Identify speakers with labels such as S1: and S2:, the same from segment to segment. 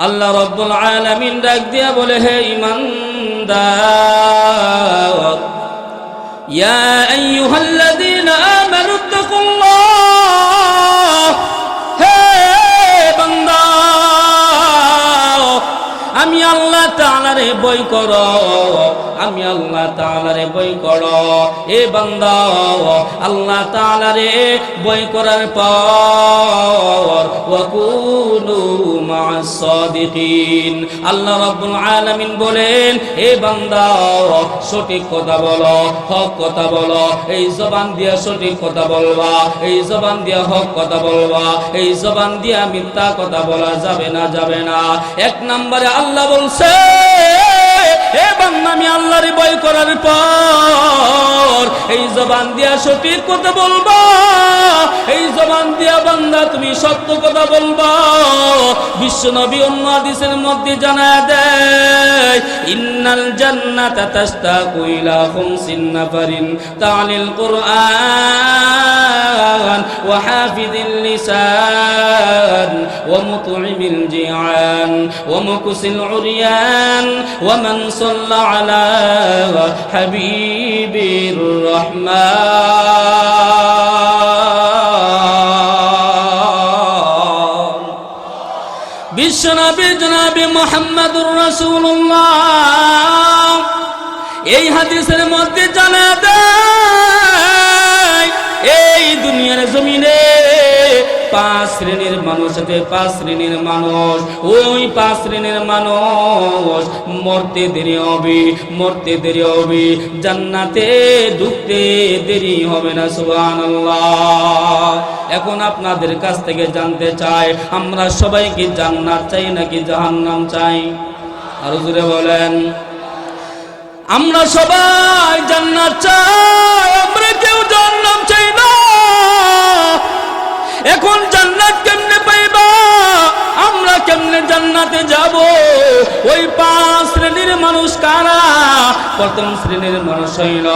S1: আল্লাহ রাব্বুল আলামিন ডাক দিয়া বলে, হে ঈমানদার, ইয়া আইয়ুহাল্লাযীনা আমানু তাকুল্লাহ, হে বান্দা আমি আল্লাহ তাআলারে ভয় করো, আমি আল্লাহ তাআলারে ভয় করো। এ বান্দা আল্লাহ তাআলারে ভয় করার পর ওয়াকুনু মা'আস সাদিকিন, আল্লাহ রাব্বুল আলামিন বলেন, হে বান্দা সঠিক কথা বলো, হক কথা বলো, এই জবান দিয়া সঠিক কথা বলবা, এই জবান দিয়া হক কথা বলবা, এই জবান দিয়া মিথ্যা কথা বলা যাবে না, যাবে না। এক নম্বরে আল্লাহ বলছে, হে বান্দা আমি আল্লাহর ভয় করার পর এই জবান দিয়া সঠিক কথা বলবা, এই জবান দিয়া বান্দা তুমি সত্য কথা বলবা। বিশ্বনবী অন্য হাদিসের মধ্যে জানায় দেয়, ইন্নাল জান্নাতা তাশতাকু ইলা খামসিন নাফারিন তা'লিল কুরআন ওয়া হাফিযিল লিসান ওয়া মুত'ইমিল জিআন ওয়া মুকসিল উরয়ান ওয়া মান সাল্লা আলা হাবিবির রহমান। বিশ্বনবী জনাবে মুহাম্মদুর রাসূলুল্লাহ এই হাদিসের মধ্যে জানা দেয়, এই দুনিয়ার জমিনে 5 শ্রেণীর মানুষ আছে, 5 শ্রেণীর মানুষ। ওই 5 শ্রেণীর মানুষ মরতে দেরি হবে, মরতে দেরি হবে, জান্নাতে ঢুকতে দেরি হবে না। সুবহানাল্লাহ। এখন আপনাদের কাছ থেকে জানতে চাই, আমরা সবাই কি জান্নাত চাই নাকি জাহান্নাম চাই? আরো জোরে বলেন। আমরা সবাই জান্নাত চাই, আমরা কেউ জাহান্নাম চাই না। এখন জান্নাত কেমনে পাইবা, আমরা কেমনে জান্নাতে যাব? ওই 5 শ্রেণীর মানুষ কারা? প্রথম শ্রেণীর মানুষ হইল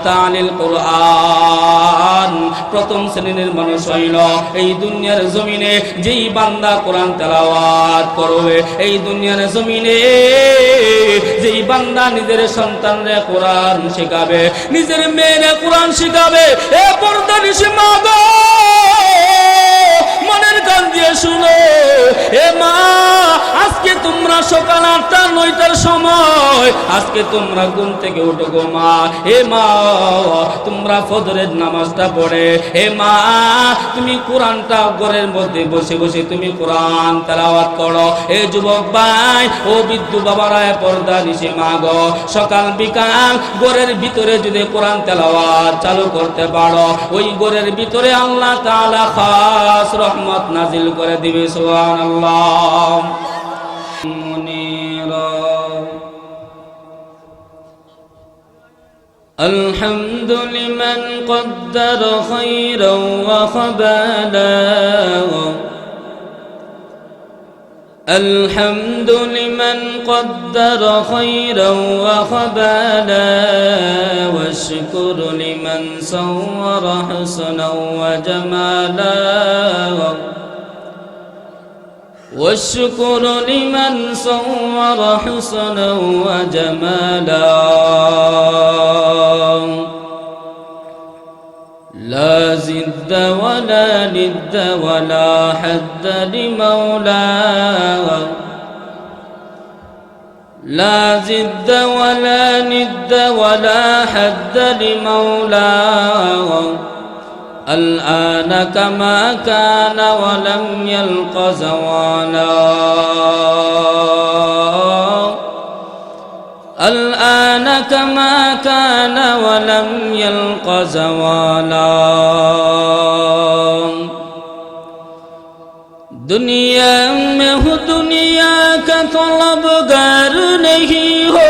S1: তালিল কোরআন। প্রথম শ্রেণীর মানুষ হইল এই দুনিয়ার জমিনে যেই বান্দা কোরআন তেলাওয়াত করবে, এই দুনিয়ার জমিনে যেই বান্দা নিজের সন্তানরে কোরআন শেখাবে, নিজের মেয়েরে কোরআন শেখাবে। এ পর্দানিশি মা গো, মনের কান দিয়ে শুনো, এ মা আজকে তোমরা সকাল 8টা-9টার সময় আজকে তোমরা ঘুম থেকে উঠো গো মা। এ মা তোমরা ফজরের নামাজটা পড়ে, এ মা তুমি কোরআনটা ঘরের মধ্যে বসে বসে তুমি কোরআন তেলাওয়াত করো। এ যুবক ভাই, ও বৃদ্ধ বাবারা, পর্দা নিশে মা গো, সকাল বিকাল ঘরের ভিতরে যদি কোরআন তেলাওয়াত চালু করতে পারো, ওই ঘরের ভিতরে আল্লাহ তাআলা খাস রহমত নাজিল করে দিবে। সুবহানাল্লাহ। الحمد لمن قدر خيرا وخبالا، الحمد لمن قدر خيرا وخبالا، والشكر لمن صور حسنا وجمالا، والشكر لمن صور حسنا وجمالا، لا زد ولا ند ولا حد لمولاه، لا زد ولا ند ولا حد لمولاه، الآن كما كان ولم يلق زوالا، الآن كما كان ولم يلق زوالا। दुनिया में हो दुनिया का तलबगार नहीं हो,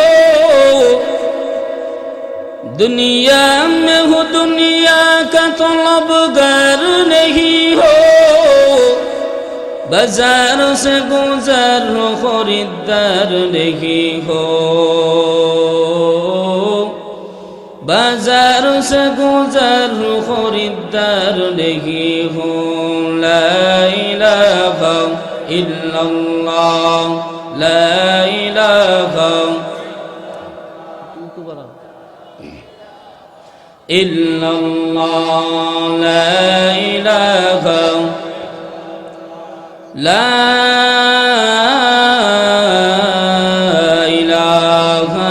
S1: दुनिया में हो दुनिया का तलबगार नहीं हो, बाजार से गुजर खरीदार नहीं हो, बाजार से गुजर खरीदार नहीं हो। ला इलाहा ইল্লাল্লাহ লা ইলাহা ইল্লাল্লাহ লা ইলাহা লা ইলাহা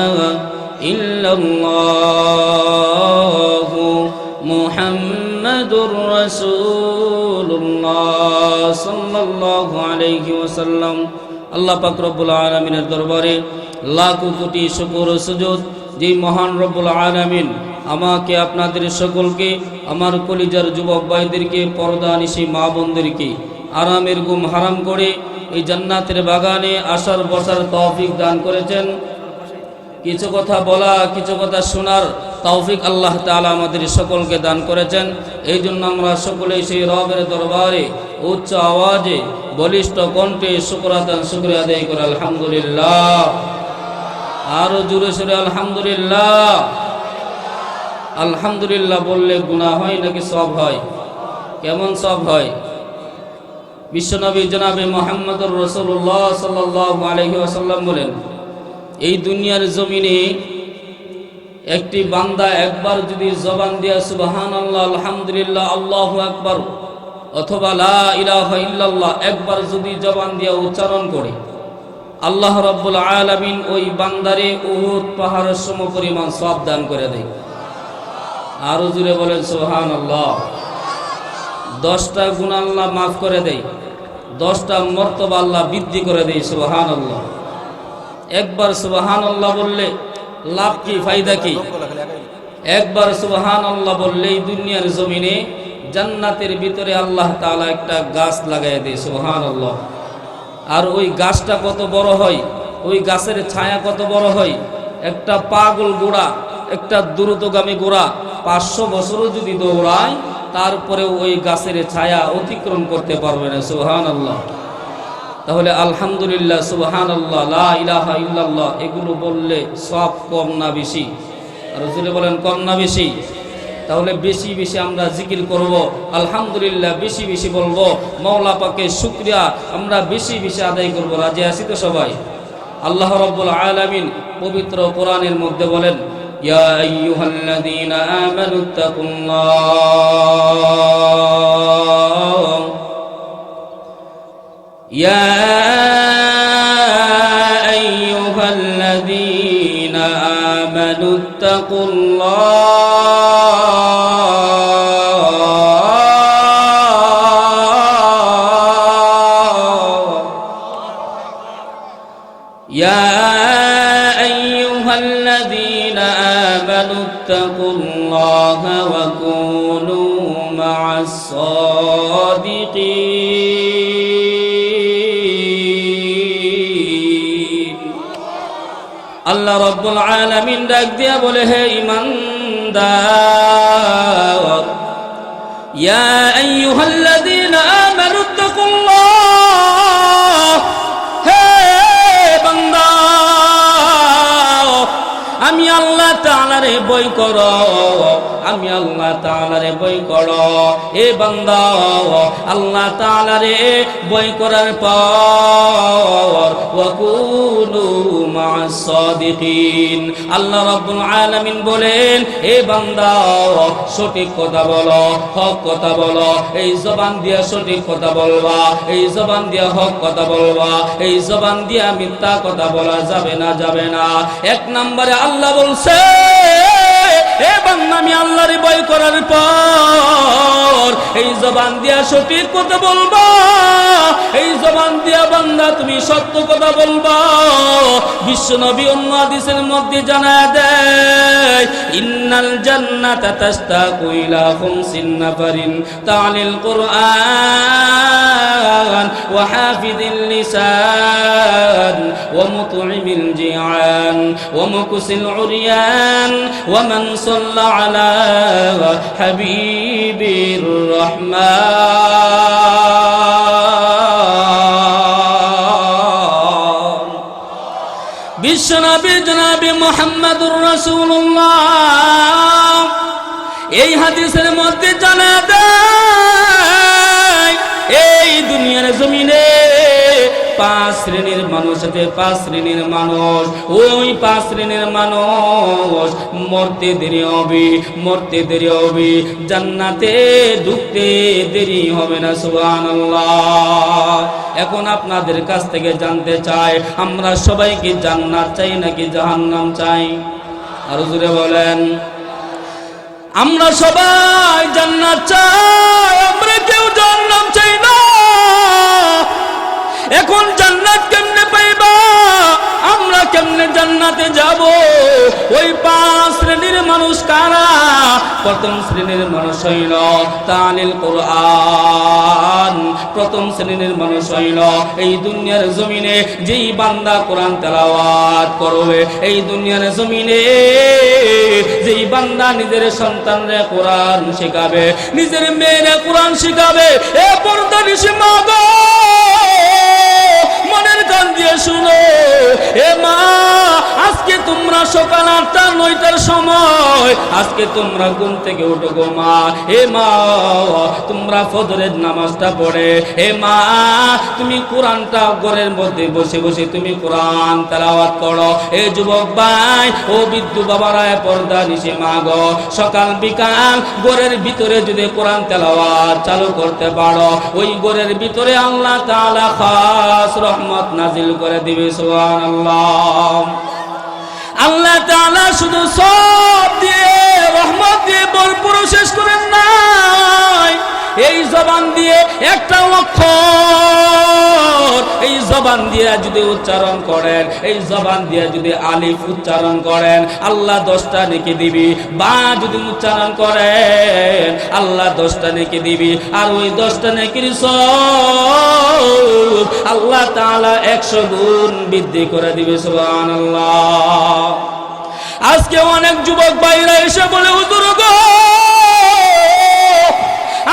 S1: ইল্লাল্লাহ মুহাম্মাদুর রাসূলুল্লাহ সাল্লাল্লাহু আলাইহি ওয়াসাল্লাম। আল্লাহ পাক রব্বুল আলামিনের দরবারে লাখো কোটি শুকর ও সুজুদ যে মহান রব্বুল আলামিন আমাকে আপনাদের সকলকে আমার কলিজার যুবক ভাইদেরকে পর্দানিশী মা বোনদেরকে আরামের ঘুম হারাম করে এই জান্নাতের বাগানে আসার বসার তৌফিক দান করেছেন। কিছু কথা বলা কিছু কথা শোনার তৌফিক আল্লাহ তাআলা আমাদের সকলকে দান করেছেন। এই জন্য আমরা সকলেই সেই রবের দরবারে উচ্চ আওয়াজে বলিষ্ঠ কণ্ঠে শুকরিয়া আদায় করে আলহামদুলিল্লাহ। আরো জোরে সোরে আলহামদুলিল্লাহ। আলহামদুলিল্লাহ বললে গুনাহ হয় নাকি সওয়াব হয়? কেমন সওয়াব হয়? বিশ্বনবী জনাবে মুহাম্মদুর রাসূলুল্লাহ সাল্লাল্লাহু আলাইহি ওয়াসাল্লাম বলেন, এই দুনিয়ার জমিনে একটি বান্দা একবার যদি জবান দিয়া সুবহানাল্লাহ আলহামদুলিল্লাহ আল্লাহু আকবার অথবা লা ইলাহা ইল্লাল্লাহ একবার যদি জবান দিয়া উচ্চারণ করে, আল্লাহ রাব্বুল আলামিন ওই বান্দারে উহুদ পাহাড়ের সমপরিমাণ সওয়াব দান করে দেয়। আরো জোরে বলেন সুবহানাল্লাহ। 10টা গুনাহ আল্লাহ মাফ করে দেয়, 10টা মর্তবা আল্লাহ বৃদ্ধি করে দেয়। সুবহানাল্লাহ। একবার সুবহানাল্লাহ বললে লাভ কি, ফায়দা কি? একবার সুবহানাল্লাহ বললেই দুনিয়ার জমিনে জান্নাতের ভিতরে আল্লাহ তাআলা একটা গাছ লাগাই দেয়। সুবহানাল্লাহ। আর ওই গাছটা কত বড় হয়, ওই গাছের ছায়া কত বড় হয়। একটা পাগল ঘোড়া, একটা দ্রুতগামী ঘোড়া 500 বছরও যদি দৌড়ায় তারপরে ওই গাছের ছায়া অতিক্রম করতে পারবে না। সুবহানাল্লাহ। তাহলে আলহামদুলিল্লাহ সুবহানাল্লাহ লা ইলাহা ইল্লাল্লাহ এগুলো বললে সওয়াব কম না বেশি? আর রাসূলে বলেন কম না বেশি? তাহলে বেশি বেশি আমরা জিকির করব, আলহামদুলিল্লাহ বেশি বেশি বলবো, মাওলা পাকের শুকরিয়া আমরা বেশি বেশি আদায় করব। রাজি আছি তো সবাই? আল্লাহ রাব্বুল আলামিন পবিত্র কোরআনের মধ্যে বলেন, ইয়া আইয়ুহাল্লাযীনা আমানুত্তাকুল্লাহ ইয়া আইয়ুহাল্লাযীনা আমানুত্তাকুল্লাহ ইয়া আইয়ুহাল্লাযীনা আমানুত্তাকুল্লাহা ওয়া কুনু মা'আস সাদিকিন। আল্লাহ রাব্বুল আলামিন ডাক দিয়া বলে, হে ঈমানদার, ইয়া আইয়ুহাল্লাযীনা আমানুত্তাকুল্লাহ, হে বান্দা আমি আল্লাহ তাআলারে ভয় করো, আমি আল্লাহ তাআলারে ভয় করো। এ বান্দা আল্লাহ তাআলারে ভয় করার পর ওয়া কুনু মা'আস সাদিকিন। আল্লাহ রাব্বুল আলামিন বলেন, এ বান্দা সঠিক কথা বলো, হক কথা বলো। এই জবান দিয়া সঠিক কথা বলবা, এই জবান দিয়া হক কথা বলবা, এই জবান দিয়া মিথ্যা কথা বলা যাবে না, যাবে না। এক নম্বরে আল্লাহ বলছে, এ বান্দা আমি আল্লাহরে ভয় করার পর এই জবান দিয়া সঠিক কথা বলবা, এই জবান দিয়া বান্দা তুমি সত্য কথা বলবা। বিশ্বনবী অন্য হাদিসের মধ্যে জানায় দেয়, ইন্নাল জান্নাতা তাশতাকু ইলা খামসিন নাফারিন তা'লিল কুরআন ওয়া হাফিযিল লিসান ওয়া মুত'ইমিল জিআন ওয়া মুকসিল উরয়ান ওয়া মান সাল্লা আলা হাবিবির রহমান। বিশ্বনবী জনাবে মুহাম্মদুর রাসূলুল্লাহ এই হাদিসের মধ্যে জানা দেয়, এই দুনিয়ার জমিনে 5 শ্রেণীর মানুষ আছে, 5 শ্রেণীর মানুষ। ওই 5 শ্রেণীর মানুষ মরতে দেরি হবে, মরতে দেরি হবে, জান্নাতে ঢুকতে দেরি হবে না। সুবহানাল্লাহ। এখন আপনাদের কাছ থেকে জানতে চাই, আমরা সবাই কি জান্নাত চাই নাকি জাহান্নাম চাই? আরো জোরে বলেন। আমরা সবাই জান্নাত চাই, আমরা কেউ জাহান্নাম চাই না। এখন জান্নাত কেমনে পাইবা, আমরা কেমনে জান্নাতে যাব? ওই 5 শ্রেণীর মানুষ কারা? প্রথম শ্রেণীর মানুষ হইল তালিল কোরআন। প্রথম শ্রেণীর মানুষ হইল এই দুনিয়ার জমিনে যেই বান্দা কোরআন তেলাওয়াত করবে, এই দুনিয়ার জমিনে যেই বান্দা নিজের সন্তানরে কোরআন শেখাবে, নিজের মেয়েরে কোরআন শেখাবে। এ পর্দানিশি মা গো, মনের কান দিয়ে শুনো। এ মা, আজকে তোমরা সকাল 8টা-9টার সময় আজকে তোমরা ঘুম থেকে উঠো গো মা। এ মা, তোমরা ফজরের নামাজটা পড়ে, এ মা তুমি কোরআনটা ঘরের মধ্যে বসে বসে তুমি কোরআন তেলাওয়াত করো। এ যুবক ভাই, ও বৃদ্ধ বাবারা, পর্দা নিশে মা গো, সকাল বিকাল ঘরের ভিতরে যদি কোরআন তেলাওয়াত চালু করতে পারো, ওই ঘরের ভিতরে আল্লাহ তাআলা খাস রহমত নাজিল করে দিবে। সুবহানাল্লাহ। আল্লাহ তাআলা শুধু সব দিয়ে রহমত দিয়ে ভরপুর শেষ করেন নাই। এই জবান দিয়ে একটা অক্ষর, এই জবান দিয়ে যদি উচ্চারণ করেন, এই জবান দিয়ে যদি আলিফ উচ্চারণ করেন, আল্লাহ 10টা নেকি দিবি। বা যদি উচ্চারণ করেন, আল্লাহ 10টা নেকি দিবি। আর ওই 10টা নেকির সব আল্লাহ তাআলা 100 গুণ বৃদ্ধি করে দিবে। সুবহানাল্লাহ। আজকে অনেক যুবক ভাইরা এসে বলে, হুজুর গো,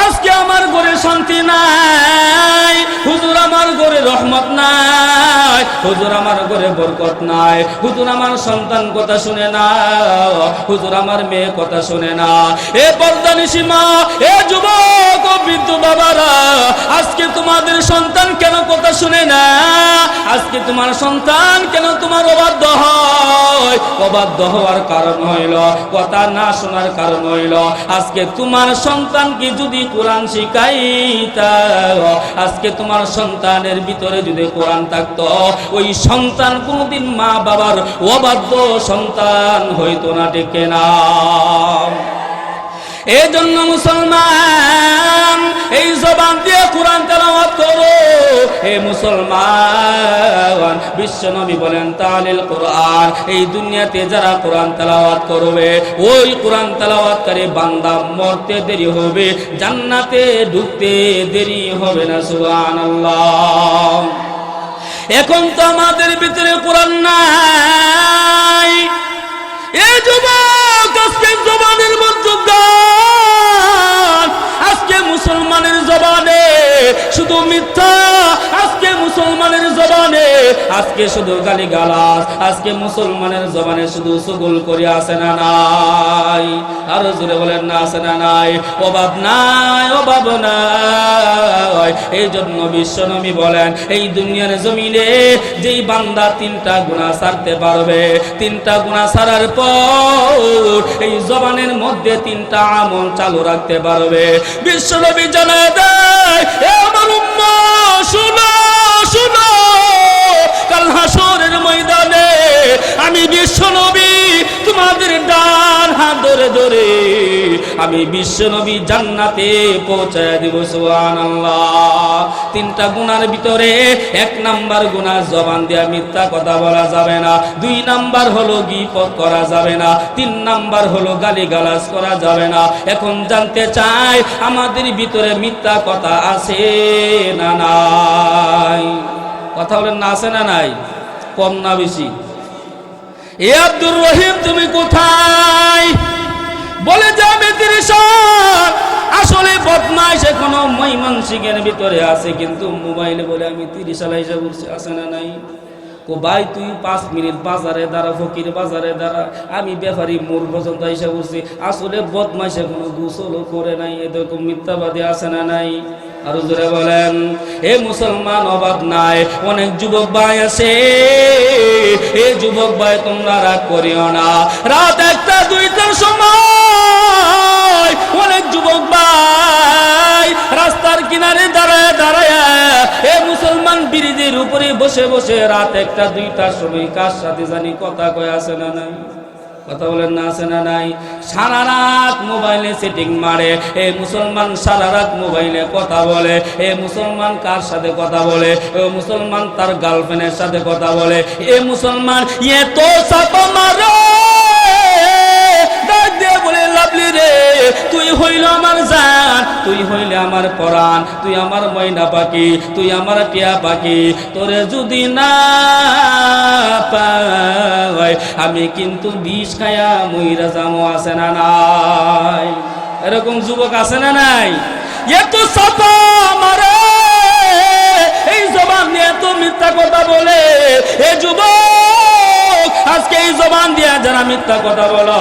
S1: আজকে আমার ঘরে শান্তি নাই, হুজুর আমার ঘরে রহমত নাই, হুজুর আমার ঘরে বরকত নাই, হুজুর আমার সন্তান কথা শুনে না, হুজুর আমার মেয়ে কথা শুনে না। এ পর্দানিশি মা, এ যুবক ও বৃদ্ধ বাবারা, আজকে তোমাদের সন্তান কেন কথা শুনে না? আজকে তোমার সন্তান কেন তোমার অবাধ্য হয়? অবাধ্য হওয়ার কারণ হইল, কথা না শোনার কারণ হইল, আজকে তোমার সন্তানকে যদি কোরআন শিখাইতা, আজকে তোমার সন্তানের ভিতরে যদি কোরআন থাকতো, ওই সন্তান কোনদিন মা বাবার অবাধ্য সন্তান হইতো না। ঠিক না? এই জন্য মুসলমান, এই জবান দিয়ে কোরআন তেলাওয়াত করো। হে মুসলমান, বিশ্বনবী বলেন তালিল কোরআন। এই দুনিয়াতে যারা কোরআন তেলাওয়াত করবে, ওই কোরআন তেলাওয়াতকারী বান্দা মরতে দেরি হবে, জান্নাতে ঢুকতে দেরি হবে না। সুবহানাল্লাহ। এখন তো আমাদের ভিতরে কোরআন নাই। এই যুবক, আজকে জবানের মধ্যে গান, আজকে মুসলমানের জবানে শুধু মিথ্যা, আজকে মুসলমানের জবানে আজকে শুধু গালিগালাজ, আজকে মুসলমানের জবানে শুধু চুগল করে আছে না নাই? আরো জোরে বলেন না, আছে না নাই? অভাব নাই, অভাব নাই। এই জন্য বিশ্বনবী বলেন, এই দুনিয়ার জমিনে যেই বান্দা 3টা গুনাহ ছাড়তে পারবে, 3টা গুনাহ ছাড়ার পর এই জবানের মধ্যে 3টা আমল চালু রাখতে পারবে। বিশ্বনবী জানায় দেয়, এ আমার উম্মত শুনো, শুনো, কাল হাসরের ময়দানে আমি বিশ্বনবী তোমাদের ডান হাত ধরে ধরে আমি বিশ্বনবী জান্নাতে পৌঁছায় দিব। সুবহানাল্লাহ। 3টা গুনার ভিতরে 1 নাম্বার গুনাহ, জবান দিয়ে মিথ্যা কথা বলা যাবে না। 2 নাম্বার হলো গীবত করা যাবে না। 3 নাম্বার হলো গালিগালাজ করা যাবে না। এখন জানতে চাই, আমাদের ভিতরে মিথ্যা কথা আছে না নাই? কথা বলেন না, আছে না নাই? কম না বেশি? এ আব্দুর রহিম, তুমি কোথায়? বলে যে আমি 30। আসলে বদমাইশ এখনো ময়মনসিংহের ভিতরে আছে, কিন্তু মোবাইলে বলে আমি 30 সাল হিসাব করছি। আছে না নাই? কো ভাই, তুই 5 মিনিট বাজারে দাঁড়া, ফকির বাজারে দাঁড়া, আমি ব্যাপারী মোর পর্যন্ত হিসাব করছি। আসলে বদমাইশ এখনো গোসলও করে নাই। এরকম মিথ্যাবাদী আছে না নাই? আর জোরে বলেন। এ মুসলমান অভাব নাই, অনেক যুবক ভাই আছে। এই যুবক ভাই তোমরা রাগ করিও না, রাত 1টা 2টার সময় অনেক যুবক ভাই রাস্তার কিনারে দাঁড়ায় দাঁড়ায় এ মুসলমান ব্রিজের উপরে বসে বসে রাত 1টা 2টার সময় কার সাথে জানি কথা কয়, আছে না নাই? কথা বলেন না, আছে না নাই? সারা রাত মোবাইলে সেটিং মারে এ মুসলমান, সারা রাত মোবাইলে কথা বলে। এ মুসলমান কার সাথে কথা বলে? এ মুসলমান তার গার্লফ্রেন্ডের সাথে কথা বলে। এ মুসলমান এত চাপা মারে, ডাক দিয়ে বলে লাভলি রে, তুই হইল আমার জান, তুই হইলে আমার পরাণ, তুই আমার ময়না পাখি, তুই আমার টিয়া পাখি। তোরে যদি না পাই আমি কিন্তু বিষ খায়া মইরা যামো, আছে না নাই? এরকম যুবক আছে না নাই? এত চাপা মারে, এই জবান নিয়ে এত মিথ্যা কথা বলে। এ যুবক আজকে এই জবান দিয়ে যারা মিথ্যা কথা বলো,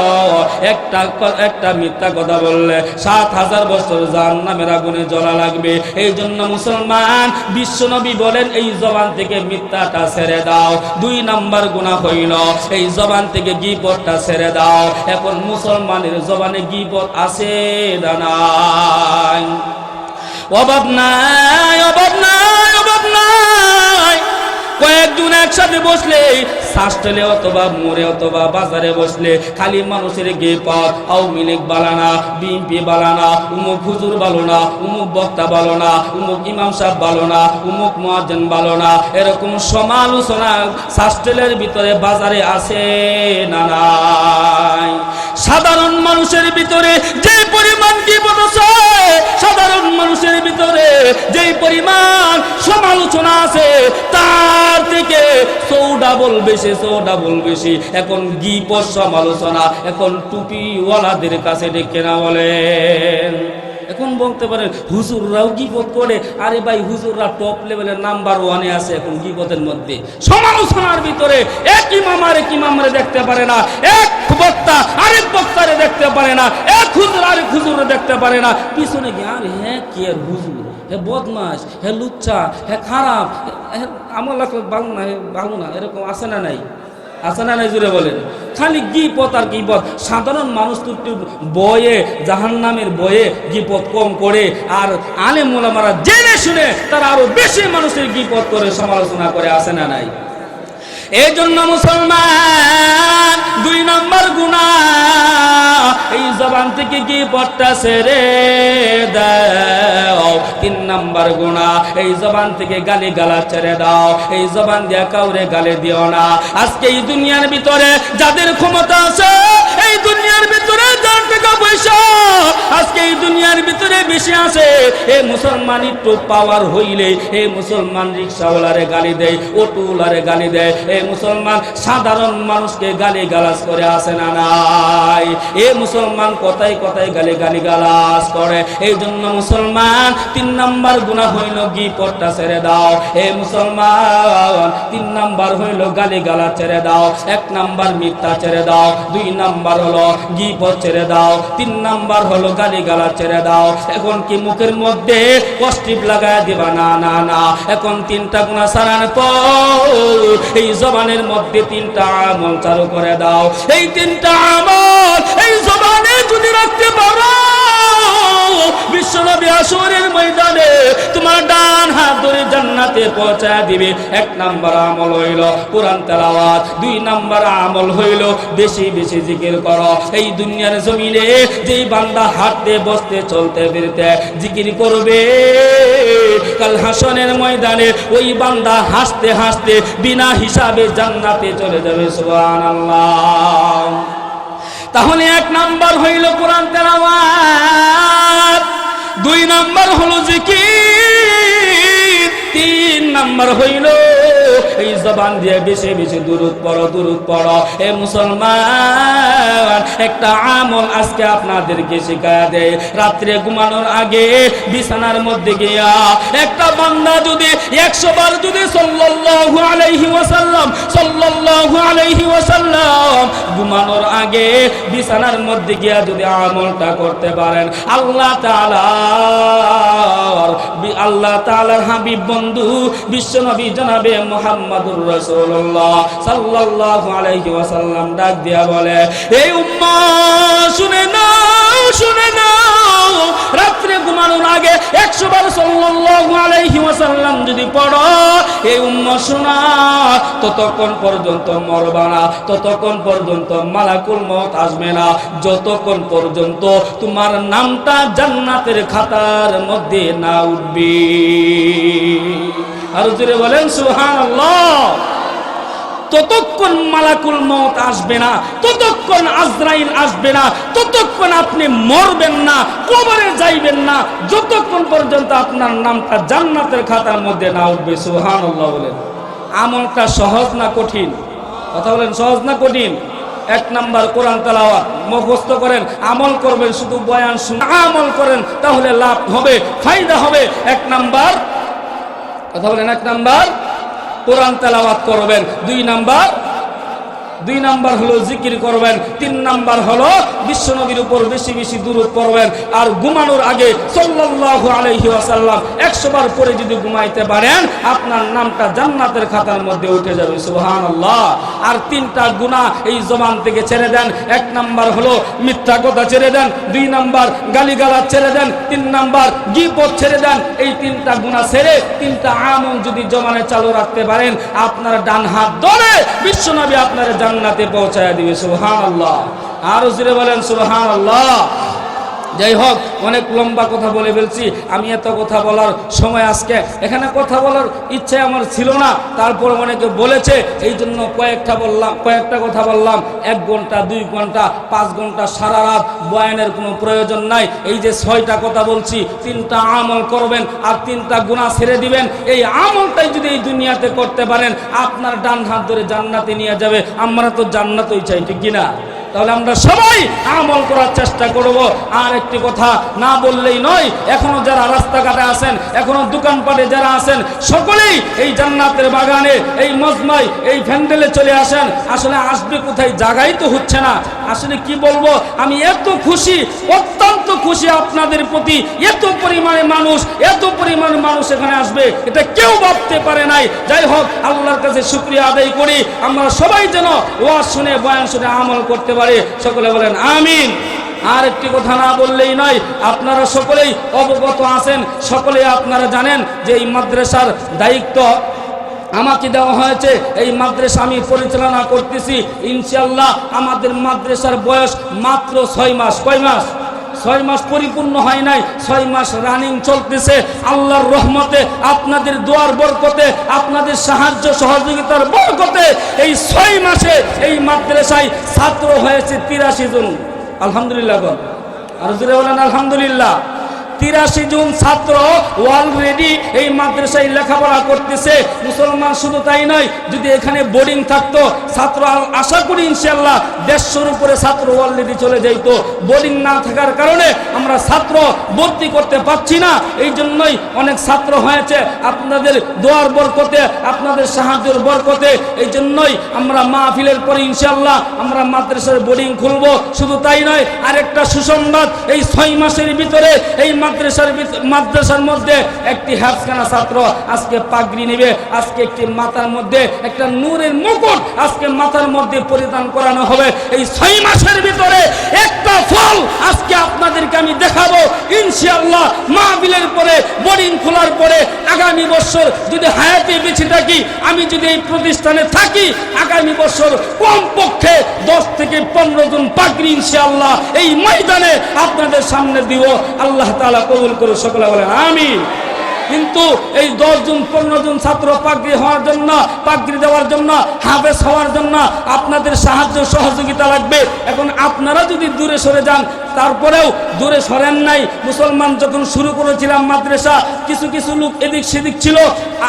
S1: একটা মিথ্যা কথা বললে 7000 বছর জাহান্নামের আগুনে জ্বলা লাগবে। এই জন্য মুসলমান বিশ্বনবী বলেন এই জবান থেকে মিথ্যাটা ছেড়ে দাও। 2 নাম্বার গুনাহ হইল এই জবান থেকে গীবতটা ছেড়ে দাও। এখন মুসলমানের জবানে গীবত আছে না নাই? অভাব নাই, অভাব নাই, অভাব নাই। কয়েকজন একসাথে বসলে শাস্ত্রে অথবা মোড়ে অথবা বাজারে বসলে খালি মানুষের গিবত, আওয়ামী লীগ বালানা, বিএনপি বালানা, উমুক হুজুর ভালো না, উমুক বক্তা ভালো না, উমুক ইমাম সাহেব ভালো না, উমুক মুয়াজ্জিন ভালো না, এরকম সমালোচনা শাস্ত্রের ভিতরে বাজারে আছে না নাই? সাধারণ মানুষের ভিতরে যে পরিমাণ গীবত আছে, সাধারণ মানুষের ভিতরে যে পরিমাণ সমালোচনা আছে, তার থেকে 100 ডাবল বেশি এখন গীবত সমালোচনা এখন টুপিওয়ালাদের কাছে ডেকে না বলেন। এখন বলতে পারেন হুজুররাও গীবত করে। আরে ভাই, হুজুররা টপ লেভেলের নাম্বার 1-এ আছে এখন গীবতের মধ্যে। সমালোচনার ভিতরে এক ইমাম আরেক ইমামরে দেখতে পারে না, এক বক্তা আরেক বক্তারে দেখতে পারে না, এক হুজুর আরেক হুজুরে দেখতে পারে না। পিছনে গিয়ে আরে হ্যাঁ কি আর হুজুর, হে বদমাস, হে লুচ্চা, হে খারাপ, আমার লাগলে ভালো না, এরকম আছে না নাই? আছে না নাই? জুড়ে বলেন। খালি গীবত আর গীবত। সাধারণ মানুষ তো বয়ে জাহান্নামের বয়ে গীবত কম করে, আর আলেম ওলামারা জেনে শুনে তারা আরো বেশি মানুষের গীবত করে, সমালোচনা করে, আছে না নাই? এই জন্য মুসলমান 2 নাম্বার গুনাহ, এই জবান থেকে গীবতটা ছেড়ে দাও। 3 নাম্বার গুনাহ, এই জবান থেকে গালি গালাজ ছেড়ে দাও। এই জবান দিয়ে কাউরে গালি দিও না। আজকে এই দুনিয়ার ভিতরে যাদের ক্ষমতা আছে, এই দুনিয়ার ভিতরে যার টাকা পয়সা আজকে এই দুনিয়ার ভিতরে বেশি আছে, এই মুসলমান একটু পাওয়ার হইলে এই মুসলমান রিক্সাওয়ালারে গালি দেয়, অটোওয়ালারে গালি দেয়। এই মুসলমান সাধারণ মানুষকে গালি গালাজ করে, আছে না নাই? এই মুসলমান কথায় কথায় গালি গালাজ করে। এই জন্য মুসলমান 3 নাম্বার গুনাহ হইল গীবতটা ছেড়ে দাও। এই মুসলমান 3 নাম্বার হইল গালি গালাজ ছেড়ে দাও। 1 নাম্বার মিথ্যা ছেড়ে দাও, 2 নাম্বার হলো গীবত ছেড়ে দাও, 3 নাম্বার হলো গালি গালাজ ছেড়ে দাও। এখন কি মুখের মধ্যে কষ্টিপ লাগায় দিবা? না না না। এখন 3টা গুনাহ ছাড়ার পর এই জবানের মধ্যে 3টা আমল চালু করে দাও। এই 3টা আমল এই জবানে যদি রাখতে পারো, বিশ্বনবী হাসরের ময়দানে তোমার ডান হাত ধরে জান্নাতে পৌঁছায় দিবে। 1 নাম্বার আমল হইল কোরআন তেলাওয়াত, 2 নাম্বার আমল হইল বেশি বেশি জিকির করো। এই দুনিয়ার জমিনে যেই বান্দা হাঁটতে বসতে চলতে ফিরতে জিকির করবে, কাল হাসরের ময়দানে ওই বান্দা হাসতে হাসতে বিনা হিসাবে জান্নাতে চলে যাবে। সুবহানাল্লাহ। তাহলে 1 নাম্বার হইল কোরআন তেলাওয়াত, 2 নাম্বার হলো জিকির, 3 নাম্বার হইল এই জবান দিয়ে বেশি বেশি দুরূদ পড়ো। এ মুসলমান, একটা আমল আজকে আপনাদেরকে শিখায়া দেয়। রাত্রে ঘুমানোর আগে বিছানার মধ্যে গিয়া একটা বান্দা যদি 100 বার যদি সাল্লাল্লাহু আলাইহি ওয়াসাল্লাম ঘুমানোর আগে বিছানার মধ্যে গিয়া যদি আমলটা করতে পারেন, আল্লাহ তাআলার হাবিব বন্ধু বিশ্বনবী জনাবে মুহাম্মদুর রাসূলুল্লাহ সাল্লাল্লাহু আলাইহি ওয়াসাল্লাম ডাক দিয়া বলে, এই উম্মাহ শুনে নাও, রাত্রে ঘুমানোর আগে 100 বার সাল্লাল্লাহু আলাইহি ওয়াসাল্লাম যদি পড়ো, এই উম্মাহ শোনা, ততক্ষণ পর্যন্ত মরবা না, ততক্ষণ পর্যন্ত মালাকুল মউত আসবে না, যতক্ষণ পর্যন্ত তোমার নামটা জান্নাতের খাতার মধ্যে না উঠবে। আর জোরে বলেন সুবহানাল্লাহ। ততক্ষণ মালাকুল মউত আসবে না, ততক্ষণ আজরাইল আসবে না, ততক্ষণ আপনি মরবেন না, কবরে যাইবেন না, যতক্ষণ পর্যন্ত আপনার নামটা জান্নাতের খাতার মধ্যে না উঠবে। সুবহানাল্লাহ বলেন। আমলটা সহজ না কঠিন? কথা বলেন, সহজ না কঠিন? 1 নাম্বার কোরআন তেলাওয়াত মুখস্থ করেন, আমল করবেন, শুধু বয়ান শুনে আমল করেন, তাহলে লাভ হবে, ফায়দা হবে। 1 নাম্বার, কথা বলেন, 1 নাম্বার কোরআন তেলাওয়াত করবেন, 2 নাম্বার হলো জিকির করবেন, 3 নাম্বার হলো বিশ্বনবীর উপর বেশি বেশি দুরূদ পড়বেন। আর ঘুমানোর আগে সাল্লাল্লাহু আলাইহি ওয়াসাল্লাম 100 বার পরে যদি ঘুমাইতে পারেন, আপনার নামটা জান্নাতের খাতার মধ্যে উঠে যাবে। সুবহানাল্লাহ। আর 3টা গুনাহ এই জবান থেকে ছেড়ে দেন। 1 নাম্বার হলো মিথ্যা কথা ছেড়ে দেন, 2 নাম্বার গালিগালাজ ছেড়ে দেন, 3 নাম্বার গীবত ছেড়ে দেন। এই 3টা গুনাহ ছেড়ে 3টা আমল যদি জবানে চালু রাখতে পারেন, আপনার ডান হাত ধরে বিশ্বনবী আপনার জান্নাতে পৌঁছায়া দিবে। সুবহানাল্লাহ। আর জোরে বলেন সুবহানাল্লাহ। যাই হোক, অনেক লম্বা কথা বলে ফেলছি। আমি এত কথা বলার সময় আজকে এখানে কথা বলার ইচ্ছে আমার ছিল না, তারপর অনেকে বলেছে, এই জন্য কয়েকটা কথা বললাম। 1 ঘন্টা, 2 ঘন্টা, 5 ঘন্টা, সারা রাত বয়ানের কোনো প্রয়োজন নাই। এই যে 6টা কথা বলছি, 3টা আমল করবেন আর 3টা গুনাহ ছেড়ে দিবেন। এই আমলটাই যদি এই দুনিয়াতে করতে পারেন, আপনার ডান হাত ধরে জান্নাতে নিয়ে যাবে। আমরা তো জান্নাতই চাই, ঠিক কিনা? তাহলে আমরা সবাই আমল করার চেষ্টা করব। আর একটি কথা না বললেই নয়, এখনো যারা রাস্তাঘাটে আছেন, এখনো দোকানপাটে যারা আছেন, সকলেই এই জান্নাতের বাগানে, এই মজমায়, এই প্যান্ডেলে চলে আসেন। আসলে আসবে কোথায়, জায়গাই তো হচ্ছে না। আসলে কি বলবো, আমি এত খুশি, অত্যন্ত খুশি আপনাদের প্রতি। এত পরিমাণে মানুষ এখানে আসবে, এটা কেউ ভাবতে পারে নাই। যাই হোক, আল্লাহর কাছে শুকরিয়া আদায় করি, আমরা সবাই যেন ওয়াজ শুনে, বয়ান শুনে আমল করতে পারি। সকলে বলেন আমিন। আর একটি কথা না বললেই নয়, আপনারা সকলেই অবগত আছেন, সকলেই আপনারা জানেন যে এই মাদ্রাসার দায়িত্ব আমাকে দেওয়া হয়েছে। এই মাদ্রাসা আমি পরিচালনা করতেছি। ইনশাআল্লাহ আমাদের মাদ্রাসার বয়স মাত্র 6 মাস। কয় মাস? 6 মাস পরিপূর্ণ হয় নাই, 6 মাস রানিং চলতেছে। আল্লাহর রহমতে, আপনাদের দোয়ার বরকতে, আপনাদের সাহায্য সহযোগিতার বরকতে এই 6 মাসে এই মাদ্রাসায় ছাত্র হয়েছে 83 জন। আলহামদুলিল্লাহ। আর জোরে বলেন আলহামদুলিল্লাহ। 83 জন ছাত্র অলরেডি এই মাদ্রাসায় লেখাপড়া করতেছে। মুসলমান শুধু তাই নয়, যদি এখানে বোর্ডিং থাকতো ছাত্র, আশা করি ইনশাআল্লাহ 150-এর উপরে ছাত্র অলরেডি চলে যাইতো। বোর্ডিং না থাকার কারণে আমরা ছাত্র ভর্তি করতে পারছি না, এই জন্যই অনেক ছাত্র হয়েছে। আপনাদের দোয়ার বরকতে, আপনাদের সাহায্যের বরকতে, এই জন্যই আমরা মাহফিলের পরে ইনশাআল্লাহ আমরা মাদ্রাসার বোর্ডিং খুলবো। শুধু তাই নয়, আরেকটা সুসংবাদ, এই 6 মাসের ভিতরে এই মাদ্রাসার মধ্যে একটি হাফখানা ছাত্র আজকে পাগড়ি নেবে। আজকে একটি মাথার মধ্যে একটা নূরের মুকুট আজকে মাথার মধ্যে পরিধান করানো হবে। এই 6 মাসের ভিতরে একটা ফল আজকে আপনাদেরকে আমি দেখাবো ইনশাআল্লাহ। মাহফিলের পরে, বোর্ডিং খোলার পরে, আগামী বছর যদি হায়াতে বেঁচে থাকি, আমি যদি এই প্রতিষ্ঠানে থাকি, আগামী বছর কমপক্ষে 10 থেকে 15 জন পাগড়ি ইনশাআল্লাহ এই ময়দানে আপনাদের সামনে দিব। আল্লাহ তাআলা কবুল করে। সকলে বলেন আমিন। কিন্তু এই 10 জন 15 জন ছাত্র পাগড়ি হওয়ার জন্য, পাগড়ি দেওয়ার জন্য, হাফেজ হওয়ার জন্য আপনাদের সাহায্য সহযোগিতা লাগবে। এখন আপনারা যদি দূরে সরে যান, তারপরেও দূরে সরেন নাই। মুসলমান যখন শুরু করেছিলাম মাদ্রাসা, কিছু লোক এদিক সেদিক ছিল।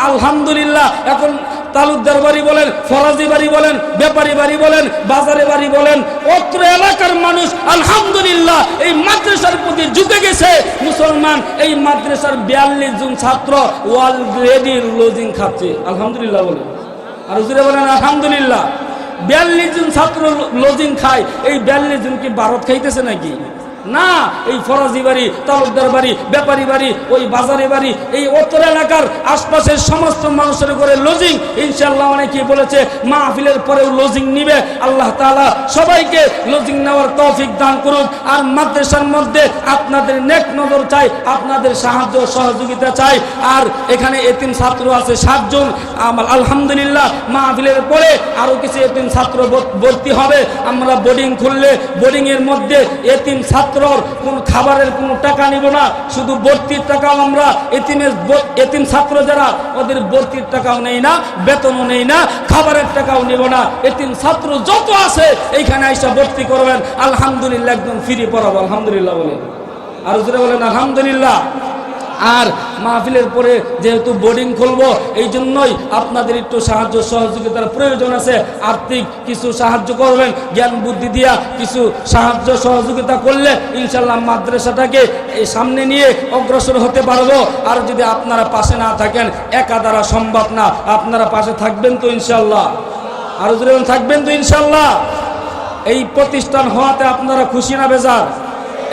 S1: আলহামদুলিল্লাহ এখন তালুকদার বাড়ি বলেন, ফরাজি বাড়ি বলেন, ব্যাপারী বাড়ি বলেন, বাজারে বাড়ি বলেন, অত্র এলাকার মানুষ আলহামদুলিল্লাহ এই মাদ্রাসার প্রতি ঝুঁকে গেছে। মুসলমান এই মাদ্রাসার 42 জন ছাত্র অলরেডি লজিং খাচ্ছে। আলহামদুলিল্লাহ বলেন। আর জোরে বলেন আলহামদুলিল্লাহ। 42 জন ছাত্র লজিং খায়, এই 42 জন কি ভারত খাইতেছে নাকি? না, এই ফরাজি বাড়ি, তালুকদার বাড়ি, ব্যাপারী বাড়ি, ওই বাজারে বাড়ি, এই উত্তর এলাকার আশপাশের সমস্ত মানুষের করে লজিং। ইনশাআল্লাহ অনেকেই বলেছে মাহফিলের পরেও লজিং নিবে। আল্লাহ তাআলা সবাইকে লজিং নেওয়ার তৌফিক দান করুন। আর মাদ্রাসার মধ্যে আপনাদের নেক নজর চাই, আপনাদের সাহায্য সহযোগিতা চাই। আর এখানে এতিম ছাত্র আছে 7 জন। আলহামদুলিল্লাহ মাহফিলের পরে আরো কিছু এতিম ছাত্র ভর্তি হবে। আমরা বোর্ডিং খুললে বোর্ডিংয়ের মধ্যে এতিম ছাত্র কোন খাবারের কোনো টাকা নিব না, শুধু ভর্তির টাকাও আমরা এতিম ছাত্র যারা ওদের ভর্তির টাকাও নেই না, বেতনও নেই না, খাবারের টাকাও নিব না। এতিম ছাত্র যত আছে এইখানে আইসা ভর্তি করবেন, আলহামদুলিল্লাহ একদম ফ্রি পড়াবো। আলহামদুলিল্লাহ বলেন, আর জোরে বলেন আলহামদুলিল্লাহ। আর মাহফিলের পরে যেহেতু বোর্ডিং খুলবো, এই জন্যই আপনাদের একটু সাহায্য সহযোগিতার প্রয়োজন আছে। আর্থিক কিছু সাহায্য করবেন, জ্ঞান বুদ্ধি দিয়া কিছু সাহায্য সহযোগিতা করলে ইনশাল্লাহ মাদ্রাসাটাকে সামনে নিয়ে অগ্রসর হতে পারবো। আর যদি আপনারা পাশে না থাকেন, একা দ্বারা সম্ভব না। আপনারা পাশে থাকবেন তো ইনশাল্লাহ? আর যদি থাকবেন তো ইনশাল্লাহ? এই প্রতিষ্ঠান হওয়াতে আপনারা খুশি না বেজার?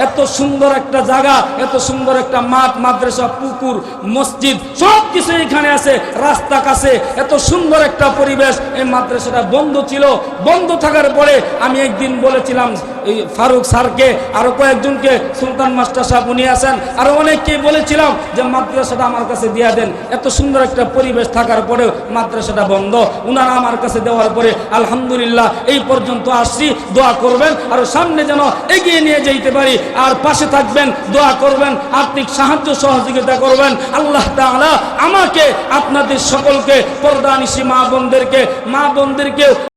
S1: এত সুন্দর একটা জায়গা, এত সুন্দর একটা মাঠ, মাদ্রাসা, পুকুর, মসজিদ সব কিছু এখানে আছে, রাস্তা কাছে, এত সুন্দর একটা পরিবেশ। এই মাদ্রাসাটা বন্ধ ছিল, বন্ধ থাকার পরে আমি একদিন বলেছিলাম এই ফারুক স্যারকে, আরো কয়েকজনকে, সুলতান মাস্টার সাহেব উনি আছেন, আরো অনেককে বলেছিলাম যে মাদ্রাসাটা আমার কাছে দিয়ে দেন। এত সুন্দর একটা পরিবেশ থাকার পরেও মাদ্রাসাটা বন্ধ। উনারা আমার কাছে দেওয়ার পরে আলহামদুলিল্লাহ এই পর্যন্ত আসছি। দোয়া করবেন আর সামনে যেন এগিয়ে নিয়ে যেতে পারি। আর পাশে থাকবেন, দোয়া করবেন, আর্থিক সাহায্য সহযোগিতা করবেন। আল্লাহ তাআলা আমাকে, আপনাদের সকলকে, পর্দানিশী মা বোনদেরকে